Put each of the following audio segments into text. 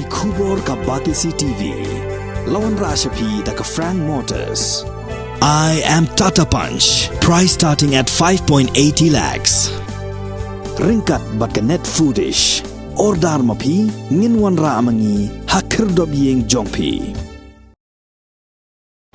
Kubor ka Batisi TV. Lawan Rashapi da ka Frank Motors. I am Tata Punch. Price starting at 5.80 lakhs. Ringkat bat ka Net Foodish. Ordar mapi nginwan ra amangi hakir dob yeng jongpi.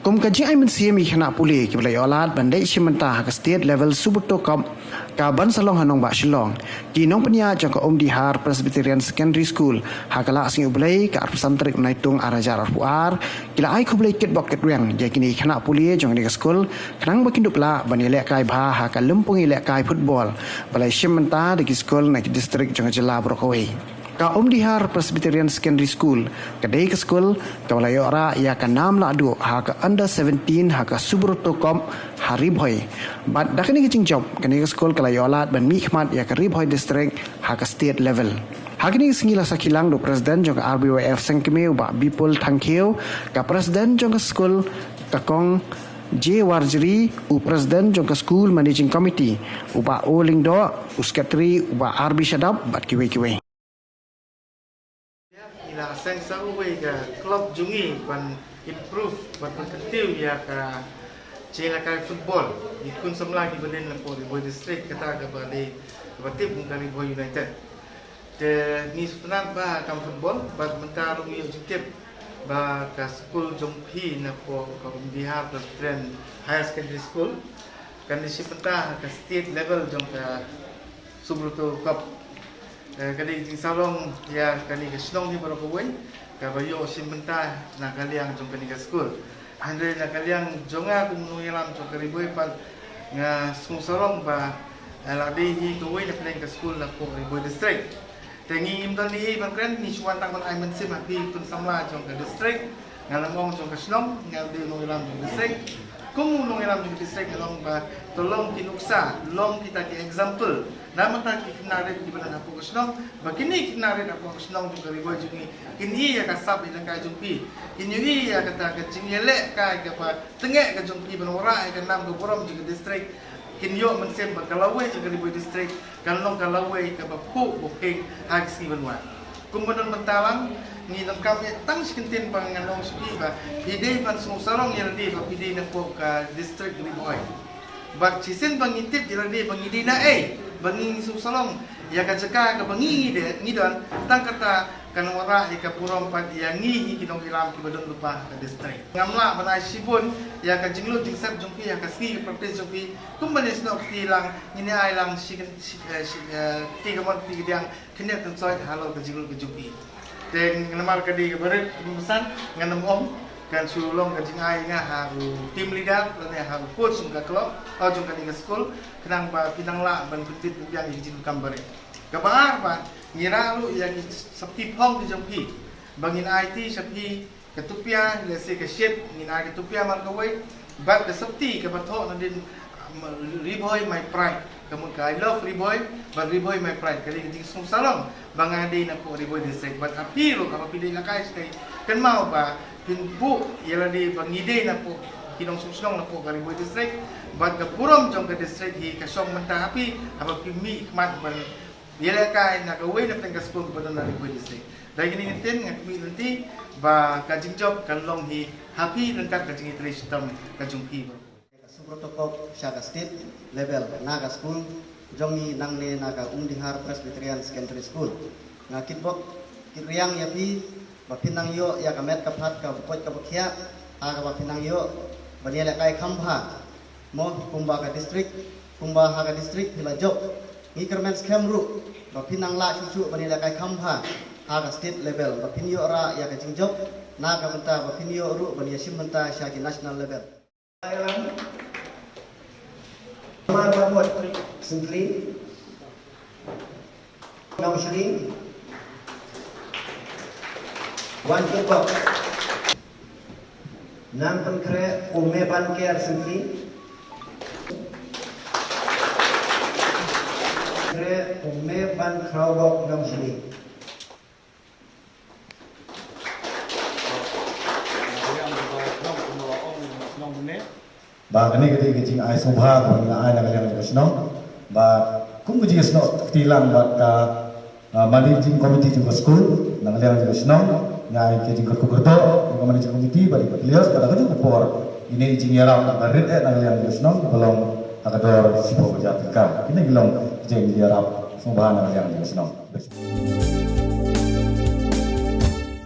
Kum kaji ai men siami khana puli ki blai olat bandai simenta ka state level subuto kom ka ban salong hanong ba shilong ki nong penya jang ka Dihar Presbyterian Secondary School hakala sing blai ka pesantren naitung arajar puar kila ai ku blai ket boket reng ja kini khana puli jang ni ka school khnang bakin dupla bani lek kai bha ha ka lempung lek kai football balai simenta di school na district jang jela brokawai ka Dihar Presbyterian Secondary School kedai ke school ka walai ora ya ka nam la du ha ka under 17 ha ka subroto kom hari boy bat dakani ke job kani ke school ka layolat ban mi khmat ya ka riboy district ha ka state level hakini singila sakilang do president jong RBYF sengkeme ba bipol thangkeu ka president jong school ka kong J. Warjri, President jong school managing committee, uba Oling do, Uskatri, uba RB Shadab, bat kiwe-kiwe. Ila sang sa uwi ka club jungi ban improve ban penting ya ka cila ka football ikun semla di badan la Riboy district kata ka bali batip ng Riboy United de ni sunan ba ka football bat mentar umi objektif ba ka school jongpi na po ka Dihar Presbyterian Higher Secondary School kan si penta ka state level jong ka Subroto Cup kali jing salong ya kali ke senong ni baru kawin ka bayo simenta na kaliang jong kani ka school andre na kaliang jonga kung nuilam jong Riboy pan nga sungsorong ba ladi hi kawin na playing ka school na po Riboy district tengi imdal ni ban kren ni suwan tang ban ai men sim happy tun samla jong ka district nga lamong jong ka senong nga di nuilam jong district kung nuilam jong district ngalong ba tolong kinuksa long kita ki example naman ta kinarin di banan apo kusnong bagini kinarin apo kusnong jung Riboy jungi kini ya kasab ilang ka jungpi kini ya kata ka jingyele ka pa tengek ka jungpi banora ka nam ka borom jung district kinyo mensem bagalawe jung Riboy district kanlong kalawe ka bapu bukeng hagsi banwa kumbanon mentalang ni nang kami tang sikintin panganong suki ba pide pan sungsarong ya di ba pide na po ka district Riboy bak cisin bangintip di bangidi na bangi sungsalong ya ka jaka ka bangi de ngidon tang kata kanwara ika purom pad ya ngi kinong ilam ki badon lupa ka district ngamla banai sibun ya ka jinglu jingsap jungpi ya ka ski practice jungpi kumbanes no tilang ini ai lang sikin tiga mon tiga diang kene tan soi halo ka jinglu ka jungpi ten ngamal ka di ka baret pesan nganam om kan sulong kan jingai nga haru tim leader lan haru coach ka club o jung ka di school kenang ba pinangla ban petit biang jin kambare kabar ba ngira lu ya sepi phong di jongpi bangin IT sepi ketupia lese ke ship ngina ketupia man kawai bat ke sepi ke batho na din Riboy my pride kamu ka I love Riboy but Riboy my pride kali jing sung salong bangade na po Riboy district but apiro ka pili na kay stay kan mau ba pinbu yala di bangide na po kinong susnong na po ka Riboy district bat ka purom jong ka district hi kasong menta api habang pimi ikmat ban yala kay na gawin na tengka school ba na Riboy district dahil gini ngitin nga kami nanti ba kajing job kanlong hi happy rengkat kajing iteration term kajung hi protokol Syaka State level naga school jongi nangne naga Dihar Presbyterian Secondary School ngakit bok kiriang yapi bapinang yo ya kamet kaphat ka poj ka bakhya aga bapinang yo baniala kai khambha mo kumba ka district kumba ha ka district hila job ngi kermen skemru bapinang la susu baniala kai khambha aga state level bapinyo ra ya ka jingjob naga menta bapinyo ru bania simenta syaki national level Mahmud Simply Namshri Wan Kibok Nam Pankre Ume Banker Simply Kre Ume Ban Kraubok Namshri ba kani kati kicing ai sobha ko na ai na kalian ko sno ba kum ji sno tilang ba ka managing committee juga school nang liang juga senang ngai ke jingkut kukerto ko managing committee bari pilios pada juga por ini jing yarau barit nang liang juga senang belum akador sipo jatika ini gelong jing yarau sembahan nang liang juga senang